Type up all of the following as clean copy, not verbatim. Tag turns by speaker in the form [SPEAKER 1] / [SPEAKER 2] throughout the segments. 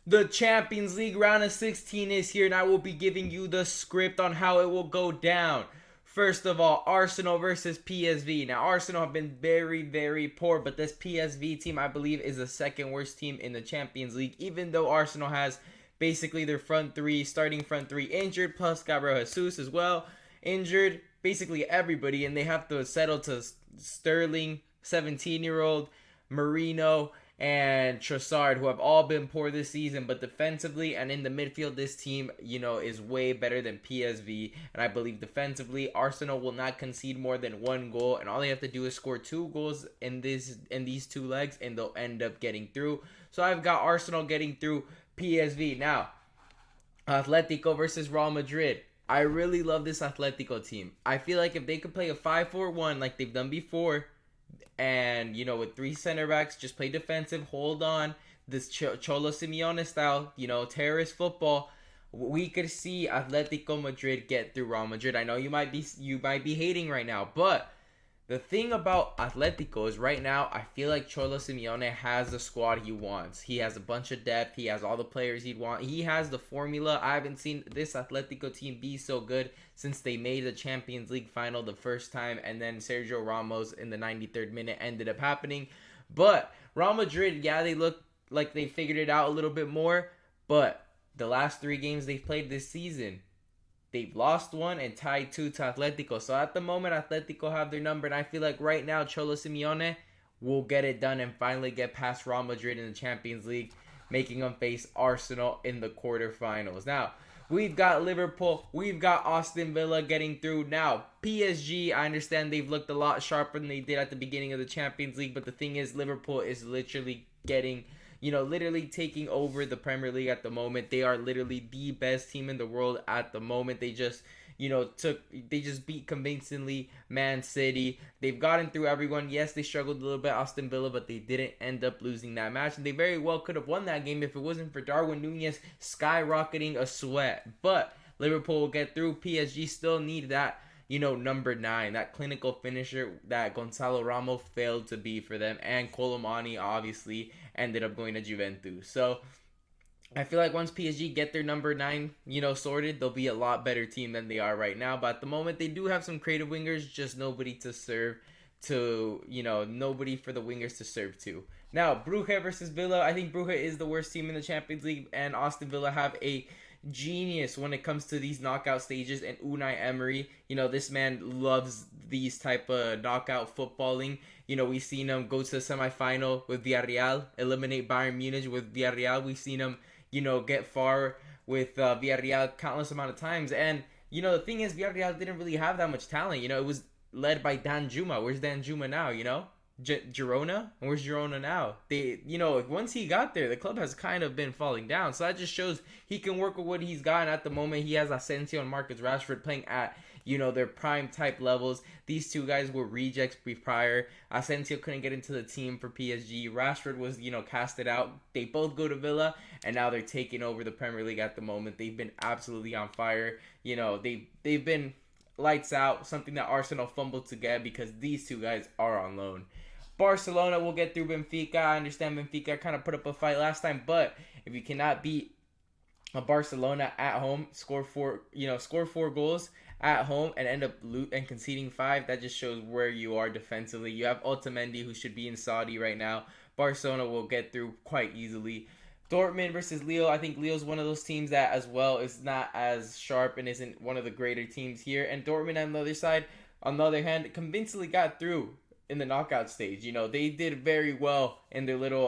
[SPEAKER 1] The Champions League round of 16 is here, and I will be giving you the script on how it will go down. First of all, Arsenal versus PSV. Now, Arsenal have been very, very poor, but this PSV team, I believe, is the second worst team in the Champions League, even though Arsenal has basically their starting front three injured, plus Gabriel Jesus as well, injured, basically everybody, and they have to settle to Sterling, 17-year-old, Marino, and Trossard, who have all been poor this season, but defensively and in the midfield, this team, is way better than PSV. And I believe defensively, Arsenal will not concede more than one goal, and all they have to do is score 2 goals in these 2 legs, and they'll end up getting through. So I've got Arsenal getting through PSV. Now, Atletico versus Real Madrid. I really love this Atletico team. I feel like if they could play a 5-4-1 like they've done before, and with 3 center backs, just play defensive, hold on, this Cholo Simeone style, terrorist football, we could see Atletico Madrid get through Real Madrid. I know you might be hating right now, but the thing about Atletico is right now, I feel like Cholo Simeone has the squad he wants. He has a bunch of depth. He has all the players he'd want. He has the formula. I haven't seen this Atletico team be so good since they made the Champions League final the first time, and then Sergio Ramos in the 93rd minute ended up happening. But Real Madrid, yeah, they look like they figured it out a little bit more, but the last 3 games they've played this season, they've lost 1 and tied 2 to Atletico. So at the moment, Atletico have their number. And I feel like right now, Cholo Simeone will get it done and finally get past Real Madrid in the Champions League, making them face Arsenal in the quarterfinals. Now, we've got Liverpool. We've got Aston Villa getting through. Now, PSG, I understand they've looked a lot sharper than they did at the beginning of the Champions League. But the thing is, Liverpool is literally literally taking over the Premier League at the moment. They are literally the best team in the world at the moment. They just, they just beat convincingly Man City. They've gotten through everyone. Yes, they struggled a little bit, Aston Villa, but they didn't end up losing that match. And they very well could have won that game if it wasn't for Darwin Nunez skyrocketing a sweat. But Liverpool will get through. PSG still need that, number 9, that clinical finisher that Gonzalo Ramos failed to be for them. And Colomani, obviously, ended up going to Juventus. So I feel like once PSG get their number 9, sorted, they'll be a lot better team than they are right now. But at the moment, they do have some creative wingers, just nobody to serve to, nobody for the wingers to serve to. Now, Brugge versus Villa. I think Brugge is the worst team in the Champions League, and Aston Villa have a genius when it comes to these knockout stages, and Unai Emery, this man loves these type of knockout footballing. We've seen him go to the semifinal with Villarreal, eliminate Bayern Munich with Villarreal. We've seen him, get far with Villarreal countless amount of times. And, the thing is, Villarreal didn't really have that much talent. It was led by Dan Juma. Where's Dan Juma now, Girona? And where's Girona now? They, once he got there, the club has kind of been falling down. So that just shows he can work with what he's got. And at the moment, he has Asensio and Marcus Rashford playing at, their prime type levels. These 2 guys were rejects prior. Asensio couldn't get into the team for PSG. Rashford was, casted out. They both go to Villa, and now they're taking over the Premier League at the moment. They've been absolutely on fire. They've been lights out, something that Arsenal fumbled to get because these 2 guys are on loan. Barcelona will get through Benfica. I understand Benfica kind of put up a fight last time, but if you cannot beat a Barcelona at home, score 4 goals at home and end up conceding 5, that just shows where you are defensively. You have Otamendi, who should be in Saudi right now. Barcelona will get through quite easily. Dortmund versus Lille. I think Lille's one of those teams that as well is not as sharp and isn't one of the greater teams here. And Dortmund on the other side, on the other hand, convincingly got through in the knockout stage. They did very well in their little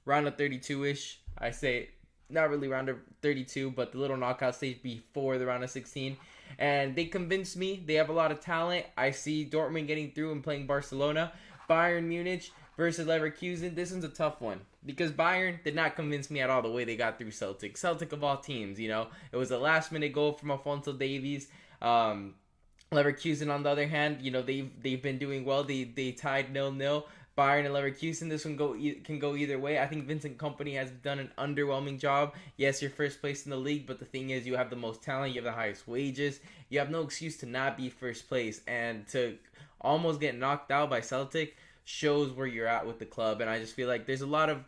[SPEAKER 1] round of 32-ish. I say not really round of 32, but the little knockout stage before the round of 16. And they convinced me. They have a lot of talent. I see Dortmund getting through and playing Barcelona. Bayern Munich versus Leverkusen. This one's a tough one because Bayern did not convince me at all the way they got through Celtic. Celtic of all teams, it was a last-minute goal from Alphonso Davies. Leverkusen, on the other hand, they've been doing well. They tied 0-0. Bayern and Leverkusen, this one can go either way. I think Vincent Kompany has done an underwhelming job. Yes, you're first place in the league, but the thing is, you have the most talent, you have the highest wages. You have no excuse to not be first place, and to almost get knocked out by Celtic shows where you're at with the club. And I just feel like there's a lot of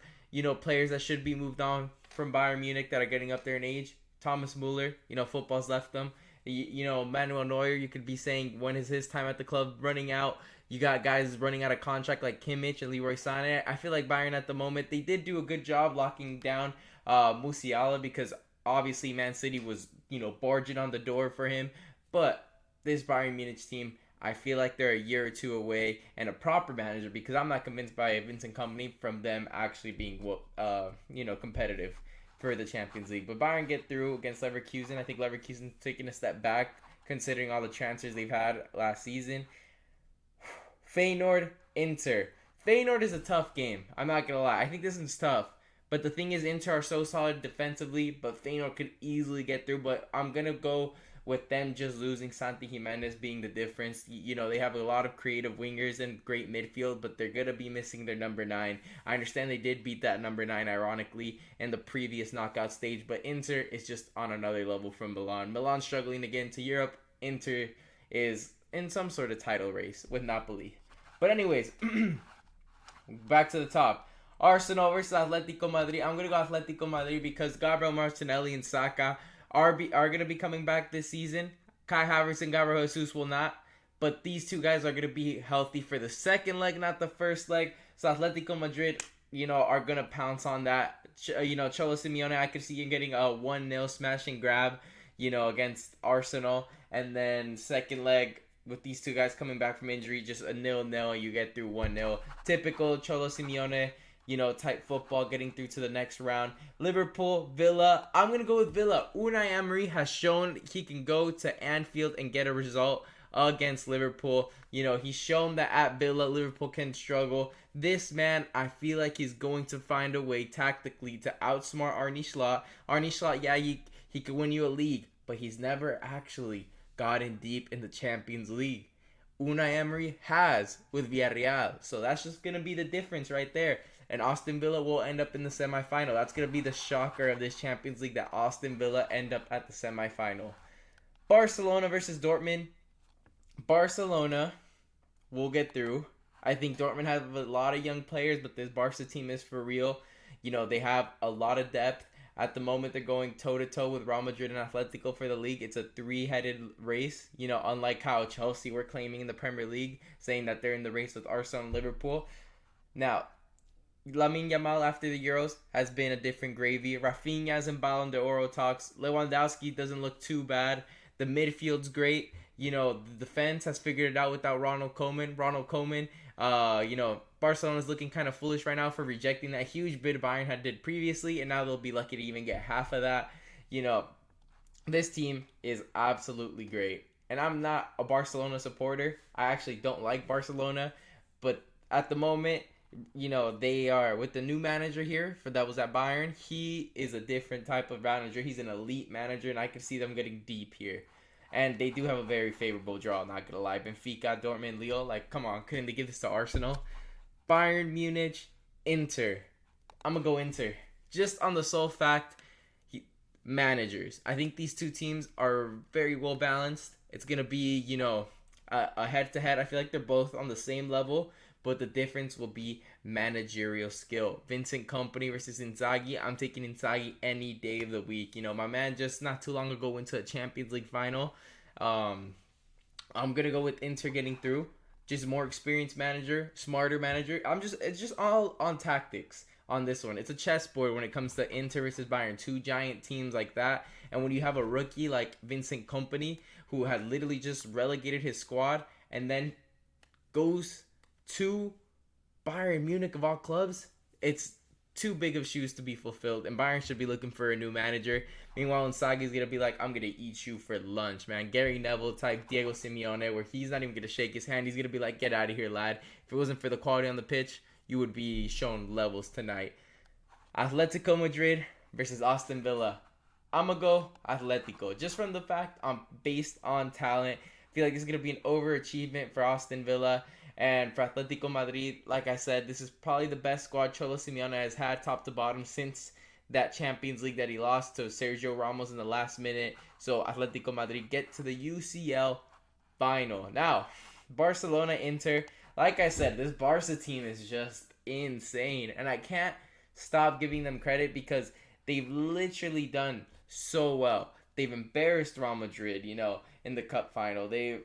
[SPEAKER 1] players that should be moved on from Bayern Munich that are getting up there in age. Thomas Muller, football's left them. Manuel Neuer, you could be saying, when is his time at the club running out? You got guys running out of contract like Kimmich and Leroy Sané. I feel like Bayern at the moment, they did do a good job locking down Musiala, because obviously Man City was, barging on the door for him. But this Bayern Munich team, I feel like they're a year or two away, and a proper manager, because I'm not convinced by Vincent Kompany from them actually being competitive for the Champions League. But Bayern get through against Leverkusen. I think Leverkusen taking a step back considering all the transfers they've had last season. Feyenoord, Inter. Feyenoord is a tough game. I'm not going to lie. I think this one's tough. But the thing is, Inter are so solid defensively, but Feyenoord could easily get through. But I'm going to go with them just losing, Santi Jimenez being the difference. They have a lot of creative wingers and great midfield, but they're going to be missing their number 9. I understand they did beat that number 9, ironically, in the previous knockout stage, but Inter is just on another level from Milan. Milan struggling to get into Europe. Inter is in some sort of title race with Napoli. But anyways, back to the top. Arsenal versus Atletico Madrid. I'm going to go Atletico Madrid because Gabriel Martinelli and Saka are going to be coming back this season. Kai Havertz and Gabriel Jesus will not. But these two guys are going to be healthy for the second leg, not the first leg. So Atletico Madrid, are going to pounce on that. Cholo Simeone, I could see him getting a 1-0 smash and grab, against Arsenal. And then second leg, with these two guys coming back from injury, just a 0-0, you get through 1-0. Typical Cholo Simeone, type football, getting through to the next round. Liverpool, Villa. I'm going to go with Villa. Unai Emery has shown he can go to Anfield and get a result against Liverpool. He's shown that at Villa, Liverpool can struggle. This man, I feel like he's going to find a way tactically to outsmart Arne Slot. Arne Slot, yeah, he could win you a league, but he's never actually gotten deep in the Champions League. Unai Emery has with Villarreal. So that's just going to be the difference right there. And Aston Villa will end up in the semifinal. That's going to be the shocker of this Champions League, that Aston Villa end up at the semifinal. Barcelona versus Dortmund. Barcelona will get through. I think Dortmund has a lot of young players, but this Barca team is for real. They have a lot of depth. At the moment, they're going toe-to-toe with Real Madrid and Atletico for the league. It's a three-headed race, unlike how Chelsea were claiming in the Premier League, saying that they're in the race with Arsenal and Liverpool. Now, Lamine Yamal after the Euros has been a different gravy. Rafinha's in Ballon d'Or talks. Lewandowski doesn't look too bad. The midfield's great. The defense has figured it out without Ronald Koeman. Barcelona's looking kind of foolish right now for rejecting that huge bid Bayern had did previously, and now they'll be lucky to even get half of that. This team is absolutely great. And I'm not a Barcelona supporter. I actually don't like Barcelona, but at the moment, they are with the new manager here that was at Bayern. He is a different type of manager. He's an elite manager, and I can see them getting deep here. And they do have a very favorable draw, not gonna lie. Benfica, Dortmund, Lille, come on, couldn't they give this to Arsenal? Bayern Munich, Inter. I'm gonna go Inter. Just on the sole fact, managers. I think these two teams are very well balanced. It's gonna be, a head-to-head. I feel like they're both on the same level, but the difference will be managerial skill. Vincent Kompany versus Inzaghi. I'm taking Inzaghi any day of the week. My man just not too long ago went to a Champions League final. I'm going to go with Inter getting through. Just more experienced manager, smarter manager. It's just all on tactics on this one. It's a chessboard when it comes to Inter versus Bayern. Two giant teams like that. And when you have a rookie like Vincent Kompany, who had literally just relegated his squad and then goes to Bayern Munich of all clubs, it's too big of shoes to be fulfilled, and Bayern should be looking for a new manager. Meanwhile, Inzaghi's going to be like, I'm going to eat you for lunch, man. Gary Neville type Diego Simeone, where he's not even going to shake his hand. He's going to be like, get out of here, lad. If it wasn't for the quality on the pitch, you would be shown levels tonight. Atletico Madrid versus Aston Villa. I'm going to go Atletico. Just from the fact I'm based on talent. I feel like this is going to be an overachievement for Aston Villa. And for Atletico Madrid, like I said, this is probably the best squad Cholo Simeone has had top to bottom since that Champions League that he lost to Sergio Ramos in the last minute. So Atletico Madrid get to the UCL final. Now, Barcelona, Inter. Like I said, this Barca team is just insane. And I can't Stop giving them credit because they've literally done so well. They've embarrassed Real Madrid, in the cup final. They've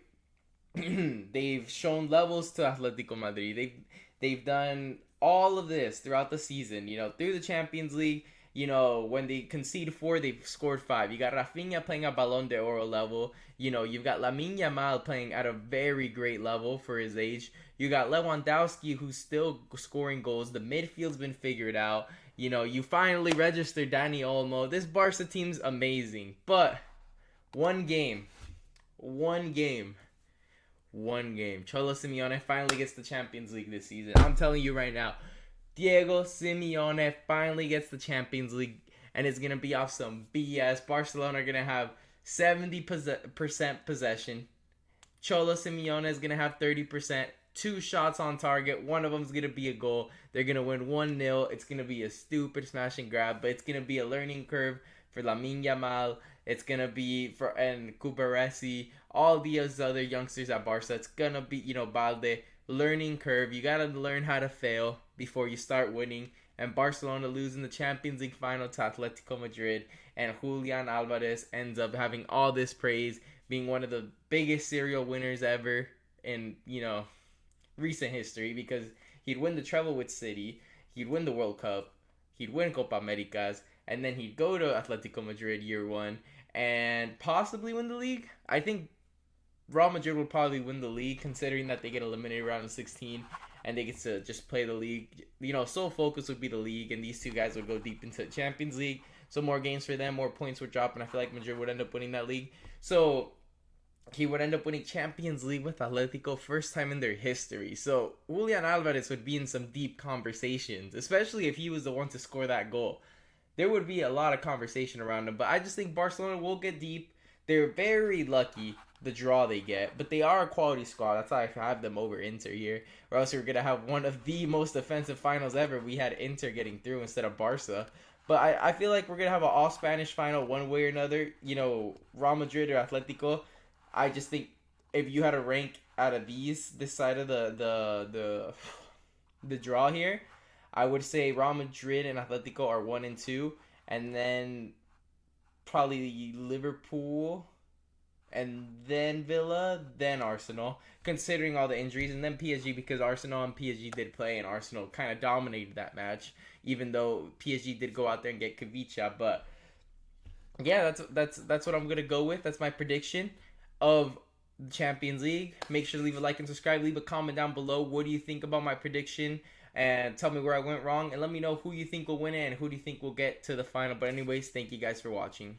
[SPEAKER 1] shown levels to Atletico Madrid. They've done all of this throughout the season. Through the Champions League. When they concede 4, they've scored 5. You got Rafinha playing at Ballon d'Oro level. You've got Lamine Yamal playing at a very great level for his age. You got Lewandowski, who's still scoring goals. The midfield's been figured out. You finally registered Dani Olmo. This Barca team's amazing. But one game. Cholo Simeone finally gets the Champions League this season. I'm telling you right now. Diego Simeone finally gets the Champions League, and it's going to be off some BS. Barcelona are going to have 70% possession. Cholo Simeone is going to have 30%. 2 shots on target. One of them is going to be a goal. They're going to win 1-0. It's going to be a stupid smash and grab, but it's going to be a learning curve for Lamine Yamal. It's going to be and Cubaresi, all these other youngsters at Barca. It's going to be, Balde. Learning curve. You got to learn how to fail before you start winning. And Barcelona losing the Champions League final to Atletico Madrid. And Julian Alvarez ends up having all this praise, being one of the biggest serial winners ever in, recent history, because he'd win the treble with City, he'd win the World Cup, he'd win Copa Americas, and then he'd go to Atletico Madrid year 1 and possibly win the league. I think Real Madrid will probably win the league, considering that they get eliminated round of 16 and they get to just play the league. Sole focus would be the league, and these two guys would go deep into the Champions League. So more games for them, more points would drop, and I feel like Madrid would end up winning that league. So he would end up winning Champions League with Atletico, first time in their history. So Julian Alvarez would be in some deep conversations, especially if he was the one to score that goal. There would be a lot of conversation around him, but I just think Barcelona will get deep. They're very lucky the draw they get, but they are a quality squad. That's why I have them over Inter here, or else we're going to have one of the most offensive finals ever. We had Inter getting through instead of Barca. But I feel like we're going to have an all-Spanish final one way or another. Real Madrid or Atletico. I just think if you had to rank out of this side of the draw here, I would say Real Madrid and Atletico are 1 and 2, and then probably Liverpool, and then Villa, then Arsenal, considering all the injuries, and then PSG, because Arsenal and PSG did play, and Arsenal kind of dominated that match, even though PSG did go out there and get Kavicha. But yeah, that's what I'm gonna go with. That's my prediction of the Champions League. Make sure to leave a like and subscribe. Leave a comment down below. What do you think about my prediction? And tell me where I went wrong. And let me know who you think will win it and who do you think will get to the final. But anyways, thank you guys for watching.